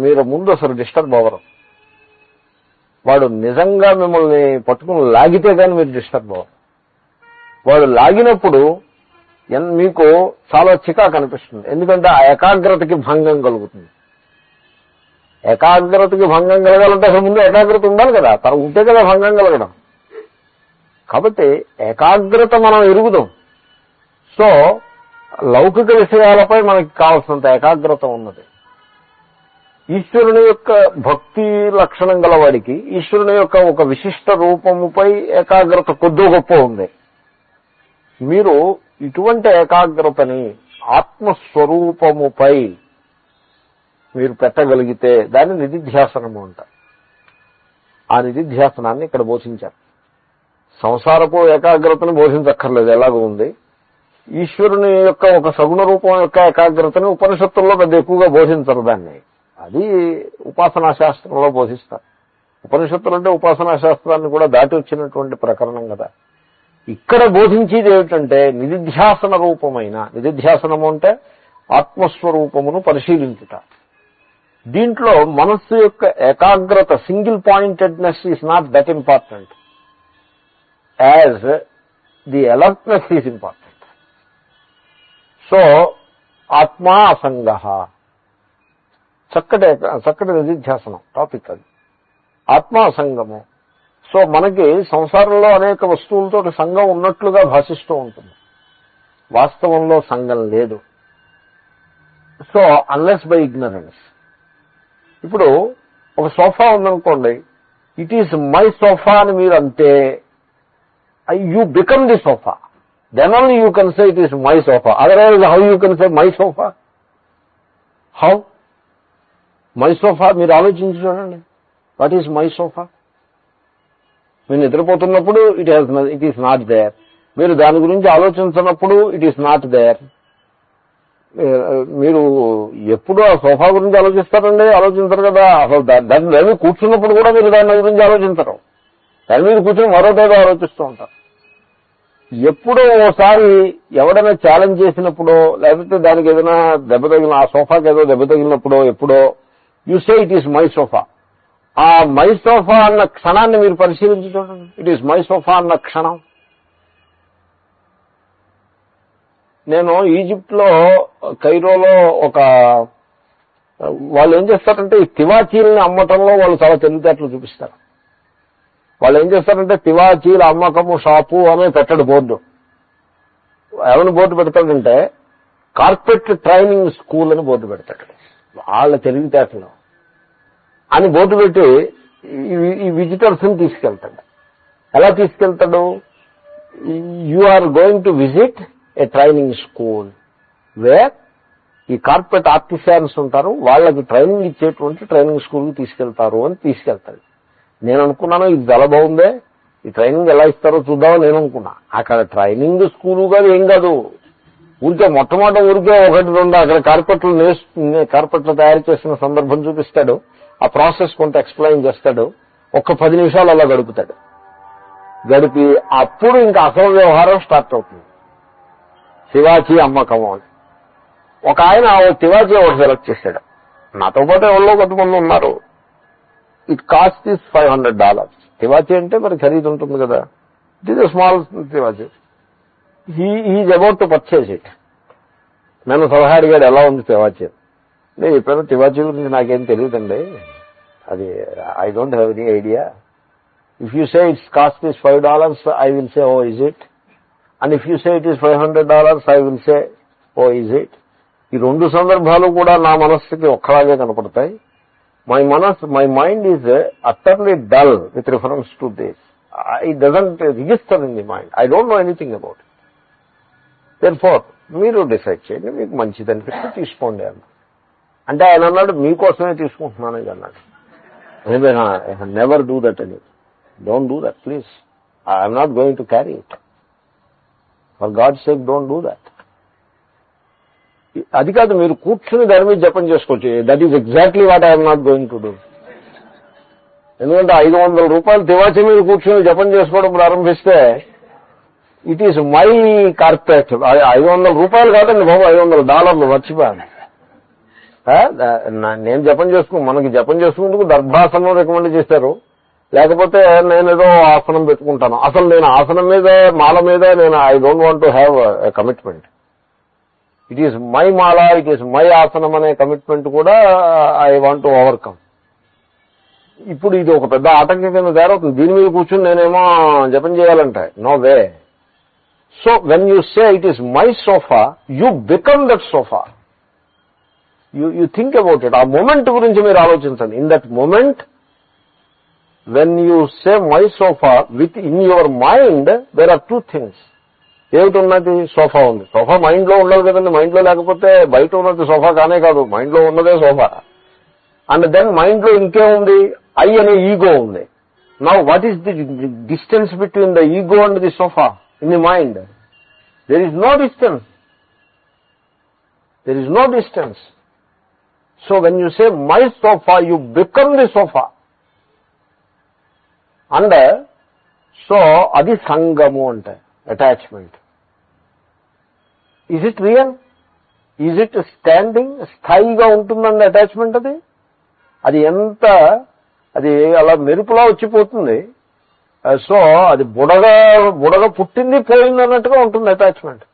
మీరు ముందు అసలు డిస్టర్బ్ అవ్వరు. వాడు నిజంగా మిమ్మల్ని పట్టుకుని లాగితే కానీ మీరు డిస్టర్బ్ అవ్వరు. వాడు లాగినప్పుడు మీకు చాలా చికాకు అనిపిస్తుంది, ఎందుకంటే ఆ ఏకాగ్రతకి భంగం కలుగుతుంది. ఏకాగ్రతకి భంగం కలగాలంటే అసలు ముందు ఏకాగ్రత ఉండాలి కదా, తన ఉంటే కదా భంగం కలగడం. కాబట్టి ఏకాగ్రత మనం ఎరుగుదాం. సో లౌకిక విషయాలపై మనకి కావాల్సినంత ఏకాగ్రత ఉన్నది. ఈశ్వరుని యొక్క భక్తి లక్షణం గలవాడికి ఈశ్వరుని యొక్క ఒక విశిష్ట రూపముపై ఏకాగ్రత కొద్దో గొప్ప ఉంది. మీరు ఇటువంటి ఏకాగ్రతని ఆత్మస్వరూపముపై మీరు పెట్టగలిగితే దాన్ని నిధిధ్యాసనము అంటారు. ఆ నిధిధ్యాసనాన్ని ఇక్కడ బోధించారు. సంసారపు ఏకాగ్రతను బోధించక్కర్లేదు, ఎలాగో ఉంది. ఈశ్వరుని యొక్క ఒక సగుణ రూపం యొక్క ఏకాగ్రతని ఉపనిషత్తుల్లో పెద్ద ఎక్కువగా బోధించరు. దాన్ని అది ఉపాసనా శాస్త్రంలో బోధిస్తారు. ఉపనిషత్తులు అంటే ఉపాసనా శాస్త్రాన్ని కూడా దాటి వచ్చినటువంటి ప్రకరణం కదా. ఇక్కడ బోధించేది ఏమిటంటే నిధిధ్యాసన రూపమైన, నిధిధ్యాసనము అంటే ఆత్మస్వరూపమును పరిశీలించుట. దీంట్లో మనస్సు యొక్క ఏకాగ్రత, single pointedness is not that important as the alertness is important. So ఆత్మా అసంగ, చక్కటి నిధిధ్యాసనం టాపిక్ అది. ఆత్మ అసంగము. సో మనకి సంసారంలో అనేక వస్తువులతో సంఘం ఉన్నట్లుగా భాషిస్తూ ఉంటుంది, వాస్తవంలో సంఘం లేదు. So unless by ignorance. ఇప్పుడు ఒక సోఫా ఉందనుకోండి, ఇట్ ఈస్ మై సోఫా అని మీరు అంటే you become the sofa, then only you can say it is my sofa. Otherwise how you can say my sofa? How my sofa? మీరు ఆలోచించి చూడండి, what is my sofa? మీరు నిద్రపోతున్నప్పుడు it is not there. మీరు దాని గురించి ఆలోచించినప్పుడు it is not there. మీరు ఎప్పుడు ఆ సోఫా గురించి ఆలోచిస్తారండి? ఆలోచించరు కదా. అసలు దాని మీద కూర్చున్నప్పుడు కూడా మీరు దాని గురించి ఆలోచించరు. దాని మీద కూర్చొని మరోటేదో ఆలోచిస్తూ ఉంటారు. ఎప్పుడో ఓసారి ఎవడైనా ఛాలెంజ్ చేసినప్పుడో, లేకపోతే దానికి ఏదైనా దెబ్బ తగిలిన, ఆ సోఫాకి ఏదో దెబ్బ తగిలినప్పుడో ఎప్పుడో you say it is my sofa. ఆ మై సోఫా అన్న క్షణాన్ని మీరు పరిశీలించి చూడండి. ఇట్ ఈస్ మై సోఫా అన్న క్షణం. నేను ఈజిప్ట్లో కైరోలో వాళ్ళు ఏం చేస్తారంటే ఈ తివాచీల్ని అమ్మటంలో వాళ్ళు చాలా తెలివితేటలు చూపిస్తారు. వాళ్ళు ఏం చేస్తారంటే తివాచీల అమ్మకము షాపు అనే పెట్టడు బోర్డు. ఏమైనా బోర్డు పెడతాడంటే కార్పెట్ ట్రైనింగ్ స్కూల్ అని బోర్డు పెడతాడు. వాళ్ళ తెలివితేటలు అని బోర్డు పెట్టి ఈ విజిటర్స్ని తీసుకెళ్తాడు. ఎలా తీసుకెళ్తాడు? You are going to visit a training school where ఈ కార్పెట్ ఆర్టిసాన్స్ ఉంటారు, వాళ్ళకి ట్రైనింగ్ ఇచ్చేటువంటి ట్రైనింగ్ స్కూల్కి తీసుకెళ్తారు అని తీసుకెళ్తాడు. నేను అనుకున్నాను ఇది చాలా బాగుందే, ఈ ట్రైనింగ్ ఎలా ఇస్తారో చూద్దామని నేను అనుకున్నా. అక్కడ ట్రైనింగ్ స్కూలు కాదు, ఏం కాదు, ఊరికే మొట్టమొదటి ఊరికే 1-2 అక్కడ కార్పెట్లు తయారు చేసిన సందర్భం చూపిస్తాడు. ఆ ప్రాసెస్ కొంత ఎక్స్ప్లెయిన్ చేస్తాడు. 10 నిమిషాలు అలా గడుపుతాడు. గడిపి అప్పుడు ఇంకా అసలు వ్యవహారం స్టార్ట్ అవుతుంది. తివాచీ అమ్మకము అని ఒక ఆయన తివాచీ ఒకటి సెలెక్ట్ చేశాడు. నాతో పాటు ఎవరో కొంతమంది ఉన్నారు. It cost is $500. తివాచీ అంటే మరి ఖరీదు ఉంటుంది కదా. ఇట్ ఈస్ ఎ స్మాల్ తివాచీ. He is about to purchase it. నన్ను సలహా అడిగాడు ఎలా ఉంది తివాచీ. నేను చెప్పాను తివాచీ గురించి నాకేం తెలియదండి, అది I don't have any idea. If you say it's cost is $5 I will say oh is it, and if you say it is $500 I will say oh is it. ఈ 2 సందర్భాలు కూడా నా మనస్సుకి ఒక్కలాగే కనపడతాయి. My mind is utterly dull with reference to this. It doesn't register in the mind. I don't know anything about it. Therefore మీరు decide చేయండి, మీకు మంచిది అనిపిస్తే తీసుకోండి అన్న. అంటే ఆయన అన్నాడు మీకోసమే తీసుకుంటున్నాను ఇది అన్నాడు. ఐ నెవర్ డూ దట్ అని. Don't do that please. I'm not going to carry it. For God sake don't do that. అది కాదు, మీరు కూర్చుని దాని మీద జపం చేసుకోవచ్చు. That is exactly what I'm not going to do. ఎందుకంటే $500 తివాచీ మీద కూర్చుని జపం చేసుకోవడం ప్రారంభిస్తే ఇట్ ఈస్ మై కార్పెట్. $500 కాదండి బాబు, $500 మర్చిపోయాను. నేను జపం మనకి జపం చేసుకుందుకు దర్భాసనం రికమెండ్ చేశారు. లేకపోతే నేనేదో ఆసనం పెట్టుకుంటాను. అసలు నేను ఆసనం మీద మాల మీద నేను I don't want to have a commitment. It is my Mala, it is my ఆసనం అనే కమిట్మెంట్ కూడా ఐ వాంట్ టు ఓవర్కమ్. ఇప్పుడు ఇది ఒక పెద్ద ఆటంకం కింద తయారవుతుంది. దీని మీద కూర్చుని నేనేమో జపం చేయాలంటే no way. So when you say it is my sofa, you become that sofa. You think about it. ఆ మూమెంట్ గురించి మీరు ఆలోచించండి. In that moment when you say my sofa with in your mind there are 2 things. ఏమిటి ఉన్నది? Sofa ఉంది. Sofa mind లో ఉండదు కదండి. మైండ్ లో లేకపోతే బయట ఉన్నది సోఫా కానే కాదు, మైండ్ లో ఉన్నదే సోఫా. అండ్ దెన్ మైండ్ లో ఇంకేముంది? ఐ అనే ఈగో ఉంది. Now what is the distance between the ego and the sofa in the mind? There is no distance. There is no distance. So when you say my sofa, you become the sofa. And so అది సంగము అంటే attachment. Is it real? Is it standing? స్థాయిగా ఉంటుందండి attachment. అది ఎంత అది అలా మెరుపులా వచ్చిపోతుంది. సో అది బుడగ పుట్టింది పోయింది అన్నట్టుగా ఉంటుంది అటాచ్మెంట్.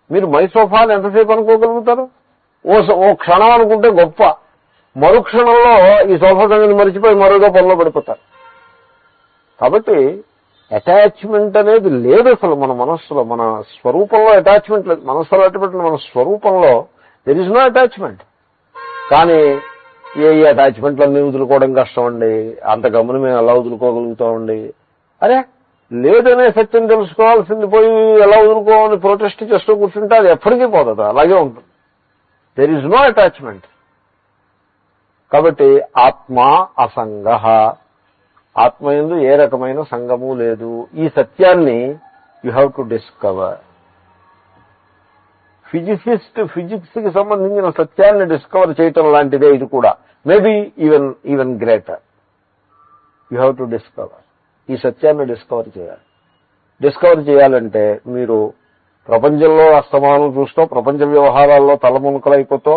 మీరు మై సోఫా అని ఎంతసేపు అనుకోగలుగుతారు? ఓ క్షణం అనుకుంటే గొప్ప, మరుక్షణంలో ఈ సోఫా సంగతి మరిచిపోయి మరోగా పనిలో పడిపోతారు. కాబట్టి అటాచ్మెంట్ అనేది లేదు అసలు మన మనస్సులో, మన స్వరూపంలో అటాచ్మెంట్ లేదు. మనస్సులో అటాచ్మెంట్, మన స్వరూపంలో దెర్ ఇస్ నో అటాచ్మెంట్. కానీ ఏ అటాచ్మెంట్లన్నీ వదులుకోవడం కష్టం అండి, అంత గమ్మున మేము ఎలా వదులుకోగలుగుతామండి. అరే లేదనే సత్యం తెలుసుకోవాల్సింది పోయి ఎలా వదులుకోవాలని ప్రొటెస్ట్ చేస్తూ కూర్చుంటే అది ఎప్పటికీ పోతుంది, అలాగే ఉంటుంది. There is no attachment. కాబట్టి ఆత్మ అసంగ, ఆత్మయందు ఏ రకమైన సంగము లేదు. ఈ సత్యాన్ని you have to discover. Physics కి సంబంధించిన సత్యాన్ని డిస్కవర్ చేయటం లాంటిదే ఇది కూడా, maybe even greater. You have to discover. ఈ సత్యాన్ని డిస్కవర్ చేయాలి. డిస్కవర్ చేయాలంటే మీరు ప్రపంచంలో అస్తమానం చూస్తూ ప్రపంచ వ్యవహారాల్లో తలమునకలైపోతూ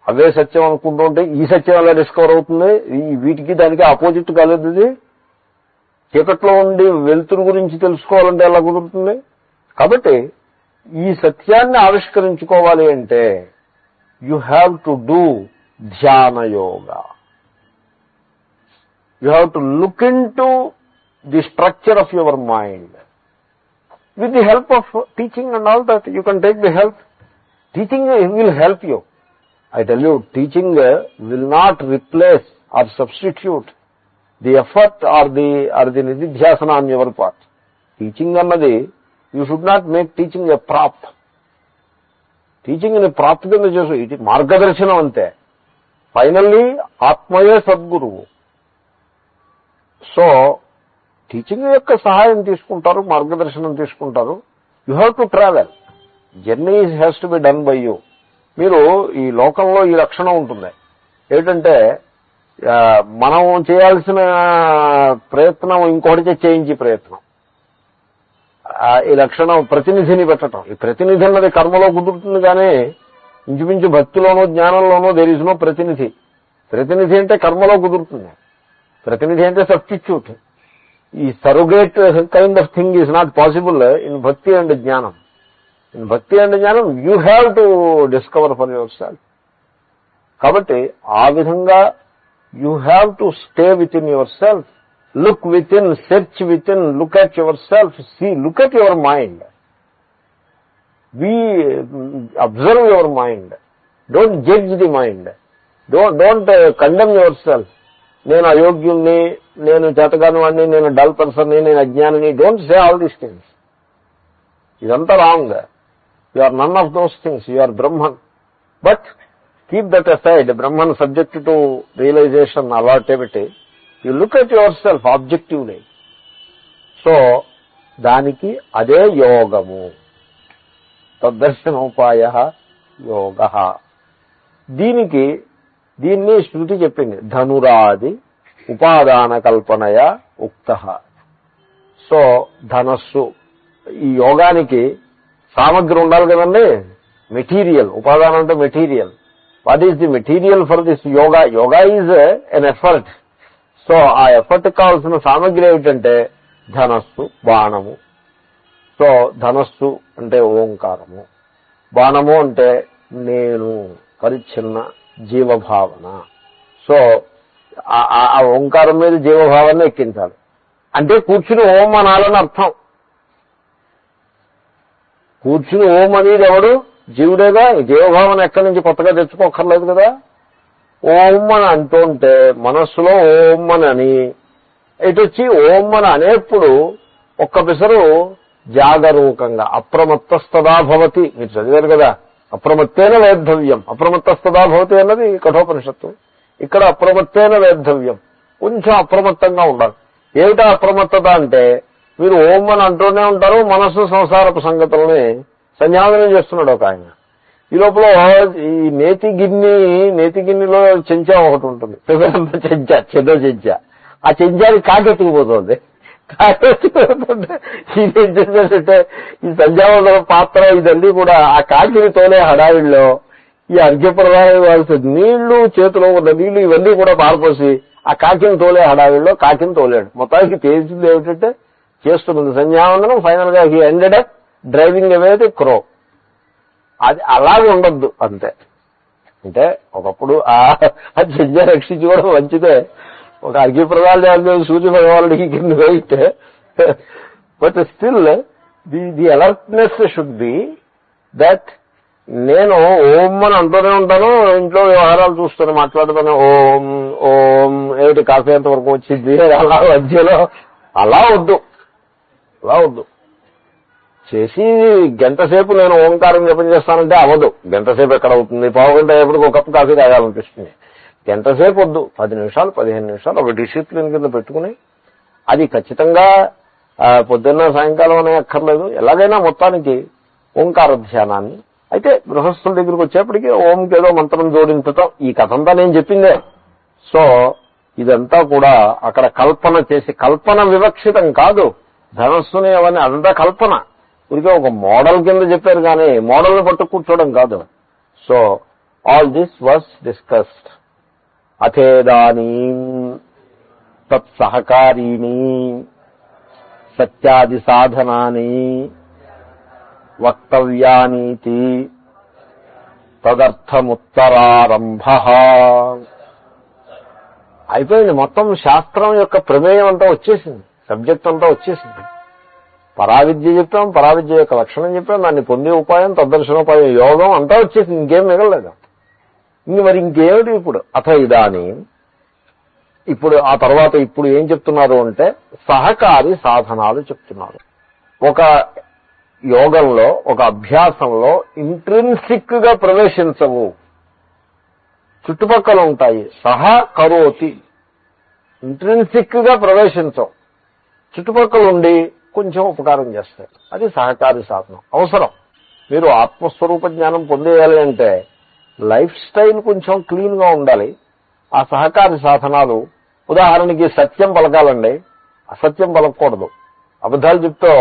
అవే సత్యం అనుకుంటూ ఉంటే ఈ సత్యం ఎలా డిస్కవర్ అవుతుంది? వీటికి దానికి ఆపోజిట్ కాలేదు. ఇది చీకట్లో ఉండి వెలుతురు గురించి తెలుసుకోవాలంటే ఎలా కుదురుతుంది? కాబట్టి ఈ సత్యాన్ని ఆవిష్కరించుకోవాలి అంటే యూ హ్యావ్ టు డూ ధ్యాన yoga. You have to look in to the structure of your mind with the help of teaching and all that. You can take the help. Teaching will help you. I tell you, teaching will not replace or substitute the effort or the nididhyasana on your part. Teaching annadi, you should not make teaching a prop. Teaching in a prop kanda chesu, it is margadarshana ante. Finally, Atmaye Sadguru. So, teaching యొక్క సహాయం తీసుకుంటారు, మార్గదర్శనం తీసుకుంటారు. You have to travel. Journey has to be done by you. మీరు ఈ లోకంలో ఈ లక్షణం ఉంటుంది ఏంటంటే, మనం చేయాల్సిన ప్రయత్నం ఇంకొకటి చేయించే ప్రయత్నం. ఈ లక్షణం ప్రతినిధిని పెట్టడం. ఈ ప్రతినిధి అన్నది కర్మలో కుదురుతుంది, కానీ ఇంచుమించు భక్తిలోనో జ్ఞానంలోనో దేర్ ఇస్ నో ప్రతినిధి. ప్రతినిధి అంటే కర్మలో కుదురుతుంది. ప్రతినిధి అంటే సబ్స్టిట్యూట్. ఈ surrogate kind of thing is not possible in భక్తి అండ్ జ్ఞానం. ఇన్ భక్తి అండ్ జ్ఞానం you have to discover for your self. కాబట్టి ఆ విధంగా you have to stay with in your self. Look with in, search with in, look at your self, look at your mind, observe your mind. Don't judge the mind, don't condemn yourself. నేను అయోగ్యుణ్ణి, నేను చేతగాని వాడిని, నేను dull పర్సన్ని, నేను అజ్ఞానిని. Don't say all these things. ఇదంతా wrong. You are none of those things. You are Brahman. But keep that aside. Brahman subject to realisation అలాంటి you look at yourself objectively. So దానికి అదే యోగము. తద్దర్శనోపాయ యోగ. దీన్ని శృతి చెప్పింది. ధనురాది ఉపాదాన కల్పనయ ఉక్త. సో ధనస్సు, ఈ యోగానికి సామగ్రి ఉండాలి కదండి, మెటీరియల్. ఉపాదానం అంటే material. What is the material for this yoga? Yoga is an effort. So ఆ ఎఫర్ట్ కావాల్సిన సామగ్రి ఏమిటంటే ధనస్సు, బాణము. సో ధనస్సు అంటే ఓంకారము, బాణము అంటే నేను, పరిచ్ఛిన్న జీవభావన. సో ఆ ఓంకారం మీద జీవభావాన్ని ఎక్కించాలి. అంటే కూర్చుని ఓం అనాలని అర్థం. కూర్చుని ఓం అనేది ఎవడు? జీవుడేగా. జీవభావన ఎక్కడి నుంచి కొత్తగా తెచ్చుకోకర్లేదు కదా. ఓం అని అంటుంటే మనస్సులో ఓం అని ఇటొచ్చి ఓం అని అనేప్పుడు ఒక్క పిసరు జాగరూకంగా అప్రమత్తస్తదా భవతి. మీరు చదివారు కదా, అప్రమత్తేన వేద్ధవ్యం. అప్రమత్తస్తదా భవతి అన్నది కఠోపనిషత్తు. ఇక్కడ అప్రమత్తేన వేద్ధవ్యం. కొంచెం అప్రమత్తంగా ఉండాలి. ఏమిటా అప్రమత్తత అంటే, మీరు ఓం అని అంటూనే ఉంటారు, మనస్సు సంసారపు సంగతులని సంధ్యావనం చేస్తున్నాడు ఒక ఆయన. ఈ లోపల ఈ నేతి గిన్నెలో చెంచా ఒకటి ఉంటుంది, చెంచా, చిన్న చెంచా. ఆ చెంచానికి కాకెత్తుకుపోతుంది. కాకెత్తుకుపోతుంటే ఈయన ఏం చేశాడంటే, ఈ సంధ్యావనం పాత్ర ఇదన్నీ కూడా ఆ కాకిని తోలే హడావిడిలో ఈ అర్ఘ్యప్రదానం ఇవ్వాల్సిన నీళ్లు, చేతిలో ఉన్న నీళ్లు ఇవన్నీ కూడా పారిపోసి ఆ కాకిని తోలే హడావిడిలో కాకిని తోలాడు. మొత్తానికి తేల్చింది ఏమిటంటే, చేస్తున్నది సంధ్యావందనం. ఫైనల్ గా he ended up driving away the crow. అది అలాగే ఉండొద్దు అంతే. అంటే ఒకప్పుడు ఆ చెంచా రక్షించుకోవడం మంచిదే, ఒక అర్ఘ్యప్రదాలు సూర్య భగవానుడికి కింద wait. But still the alertness should be that నేను ఓం అని అంటూనే ఉంటాను, ఇంట్లో వ్యవహారాలు చూస్తూనే మాట్లాడుతూనే ఓం ఓం ఏమిటి కాఫీ ఎంతవరకు వచ్చింది అలా మధ్యలో అలా వద్దు చేసి గంటసేపు నేను ఓంకారం జపం చేస్తానంటే అవ్వదు. గంటసేపు ఎక్కడ అవుతుంది, పావు గంట అయ్యేప్పటికి ఒక కప్పు కాఫీ తాగాలనిపిస్తుంది. గంటసేపు వద్దు, 10 నిమిషాలు 15 నిమిషాలు ఒక డిసిప్లిన్ కింద పెట్టుకుని అది ఖచ్చితంగా పొద్దున్న సాయంకాలం అనే అక్కర్లేదు, ఎలాగైనా మొత్తానికి ఓంకార ధ్యానాన్ని. అయితే గృహస్థుల దగ్గరికి వచ్చేప్పటికీ ఓంకి ఏదో మంత్రం జోడించటం, ఈ కథంతా నేను చెప్పిందే. సో ఇదంతా కూడా అక్కడ కల్పన చేసి, కల్పన వివక్షితం కాదు, ధనస్సుని అవన్నీ అదంతా కల్పన, ఇదిగే ఒక మోడల్ కింద చెప్పారు కానీ మోడల్ని పట్టు కూర్చోవడం కాదు. So all this was discussed. అథేదానీ తత్సహకారీణి సత్యాది సాధనాని వక్తవ్యానీతి తదర్థముత్తరారంభ. అయిపోయింది, మొత్తం శాస్త్రం యొక్క ప్రమేయం అంతా వచ్చేసింది, సబ్జెక్ట్ అంతా వచ్చేసింది. పరావిద్య చెప్పాం, పరావిద్య యొక్క లక్షణం చెప్పాం, దాన్ని పొందే ఉపాయం, తద్దర్శనోపాయం, యోగం అంతా వచ్చేసింది, ఇంకేం మిగలలేదు. మరి ఇంకేమిటి ఇప్పుడు? అథ ఇదానీ, ఇప్పుడు ఆ తర్వాత ఇప్పుడు ఏం చెప్తున్నారు అంటే సహకారి సాధనాలు చెప్తున్నారు. ఒక యోగంలో, ఒక అభ్యాసంలో ఇంట్రిన్సిక్ గా ప్రవేశించవు, చుట్టుపక్కల ఉంటాయి. సహా కరోతి, ఇంట్రిన్సిక్ గా ప్రవేశించవు, చుట్టుపక్కల ఉండి కొంచెం ఉపకారం చేస్తాయి. అది సహకారి సాధనం అవసరం. మీరు ఆత్మస్వరూప జ్ఞానం పొందేయాలి అంటే లైఫ్ స్టైల్ కొంచెం క్లీన్ గా ఉండాలి. ఆ సహకారి సాధనాలు, ఉదాహరణకి సత్యం పలకాలండి, అసత్యం పలకూడదు. అబద్ధాలు చెప్తూ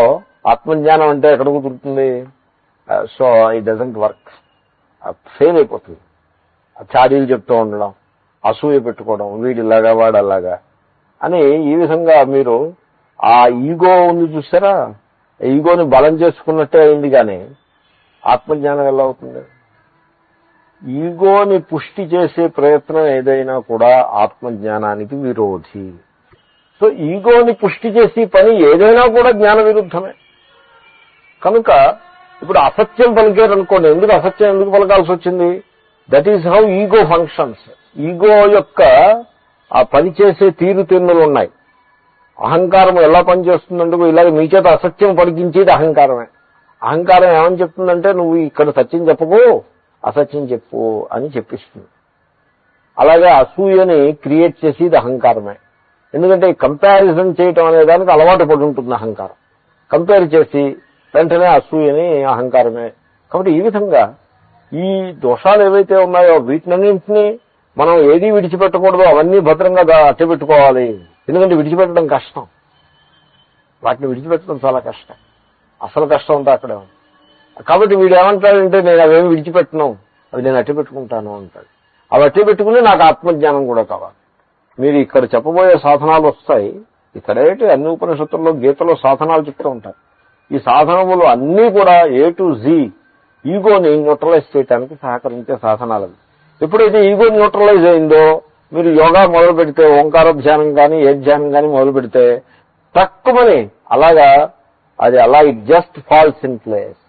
ఆత్మజ్ఞానం అంటే ఎక్కడ కుదురుతుంది? So it doesn't work, fail అయిపోతుంది. చాడీలు చెప్తూ ఉండడం, అసూయ పెట్టుకోవడం, వీడిలాగా వాడలాగా అని, ఈ విధంగా మీరు ఆ ఈగో ఉంది చూసారా, ఈగోని బలం చేసుకున్నట్టే అయింది. కానీ ఆత్మజ్ఞానం ఎలా అవుతుంది? ఈగోని పుష్టి చేసే ప్రయత్నం ఏదైనా కూడా ఆత్మజ్ఞానానికి విరోధి. సో ఈగోని పుష్టి చేసే పని ఏదైనా కూడా జ్ఞాన విరుద్ధమే. కనుక ఇప్పుడు అసత్యం పలికారనుకోండి, ఎందుకు అసత్యం ఎందుకు పలకాల్సి వచ్చింది? That is how ego functions. Ego యొక్క ఆ పనిచేసే తీరుతెన్నులు ఉన్నాయి. అహంకారం ఎలా పనిచేస్తుందంటే ఇలాగ మీ చేత అసత్యం పలికించేది అహంకారమే. అహంకారం ఏమని చెప్తుందంటే నువ్వు ఇక్కడ సత్యం చెప్పకు, అసత్యం చెప్పు అని చెప్పిస్తుంది. అలాగే అసూయని క్రియేట్ చేసేది అహంకారమే. ఎందుకంటే కంపారిజన్ చేయటం అనే దానికి అలవాటు పడి ఉంటుంది అహంకారం. కంపేర్ చేసి వెంటనే అసూయని అహంకారమే. కాబట్టి ఈ విధంగా ఈ దోషాలు ఏవైతే ఉన్నాయో వీటినన్నింటినీ మనం ఏదీ విడిచిపెట్టకూడదు, అవన్నీ భద్రంగా అట్టబెట్టుకోవాలి. ఎందుకంటే విడిచిపెట్టడం కష్టం, వాటిని విడిచిపెట్టడం చాలా కష్టం. అసలు కష్టం అంతా అక్కడే ఉంది. కాబట్టి వీడు ఏమంటాడంటే నేను అవేమి విడిచిపెట్టను, అవి నేను అట్టి పెట్టుకుంటాను అంటాడు. అవి అట్టి పెట్టుకుని నాకు ఆత్మజ్ఞానం కూడా కావాలి. మీరు ఇక్కడ చెప్పబోయే సాధనాలు వస్తాయి. ఇక్కడేంటి అన్ని ఉపనిషత్తుల్లో గీతలో సాధనాలు చెప్తూ ఉంటారు. ఈ సాధనములు అన్నీ కూడా ఏ టు జీ ఈగోని న్యూట్రలైజ్ చేయడానికి సహకరించే సాధనాలు. ఎప్పుడైతే ఈగో న్యూట్రలైజ్ అయిందో, మీరు యోగా మొదలు పెడితే, ఓంకార ధ్యానం కానీ ఏ ధ్యానం కానీ మొదలు పెడితే తక్కువని అలాగా అది అలా it just falls in place,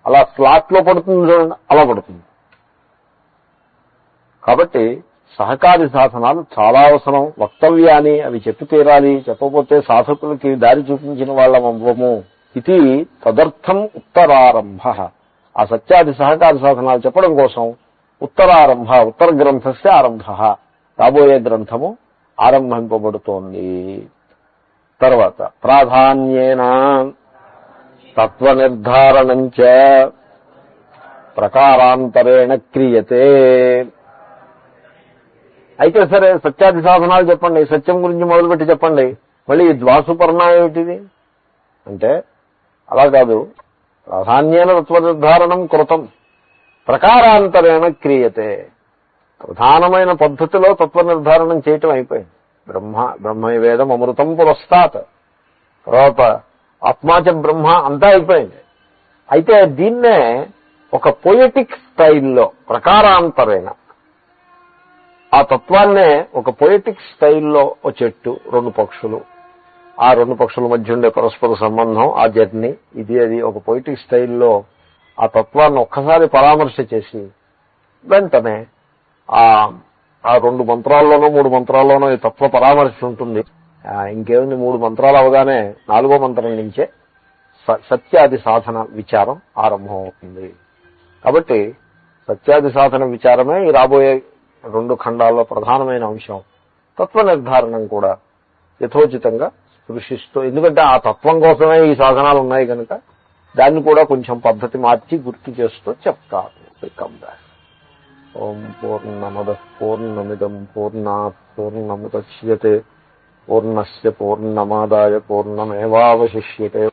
అలా స్లాట్ లో పడుతుంది చూడండి, అలా పడుతుంది. కాబట్టి సహకారి సాధనాలు చాలా అవసరం. వక్తవ్యాన్ని అవి చెప్పి తీరాలి, చెప్పకపోతే సాధకులకి దారి చూపించిన వాళ్ళ అవ్వము. ఇది తదర్థం ఉత్తరారంభ. ఆ సత్యాది సహకారి సాధనాలు చెప్పడం కోసం ఉత్తరారంభ, ఉత్తర గ్రంథస్య ఆరంభ, రాబోయే గ్రంథము ఆరంభింపబడుతోంది. తర్వాత ప్రాధాన్యేన తత్వనిర్ధారణంచ ప్రకారాంతరేణ క్రియతే. అయితే సరే సత్యాది సాధనాలు చెప్పండి, సత్యం గురించి మొదలుపెట్టి చెప్పండి, మళ్ళీ ద్వాసుపర్ణ ఏమిటిది అంటే అలా కాదు. ప్రాధాన్యేన తత్వనిర్ధారణం కృతం ప్రకారాంతరేణ క్రియతే. ప్రధానమైన పద్ధతిలో తత్వనిర్ధారణం చేయటం అయిపోయింది. బ్రహ్మవేదం అమృతం పురస్తాత్, తర్వాత ఆత్మాచ బ్రహ్మ అంతా అయిపోయింది. అయితే దీన్నే ఒక పొయటిక్ స్టైల్లో ప్రకారాంతరేణ, ఆ తత్వాన్నే ఒక పొయిటిక్ స్టైల్లో ఓ చెట్టు, రెండు పక్షులు, ఆ రెండు పక్షుల మధ్య ఉండే పరస్పర సంబంధం, ఆ జర్నీ, ఇది అది ఒక పొయిటిక్ స్టైల్లో ఆ తత్వాన్ని ఒక్కసారి పరామర్శ చేసి వెంటనే ఆ రెండు మంత్రాల్లోనో మూడు మంత్రాల్లోనో ఈ తత్వ పరామర్శ ఉంటుంది. ఇంకేముంది, మూడు మంత్రాలు అవగానే నాలుగో మంత్రం నుంచే సత్యాది సాధన విచారం ఆరంభమవుతుంది. కాబట్టి సత్యాది సాధన విచారమే ఈ రాబోయే రెండు ఖండాల్లో ప్రధానమైన అంశం. తత్వ నిర్ధారణం కూడా యథోచితంగా స్పృశిస్తూ, ఎందుకంటే ఆ తత్వం కోసమే ఈ సాధనాలు ఉన్నాయి కనుక దాన్ని కూడా కొంచెం పద్ధతి మార్చి గుర్తు చేస్తూ చెప్తారు. ఓం పూర్ణమదః పూర్ణమిదం పూర్ణాత్ పూర్ణముదచ్యతే పూర్ణస్య పూర్ణమాదాయ పూర్ణమేవావశిష్యతే.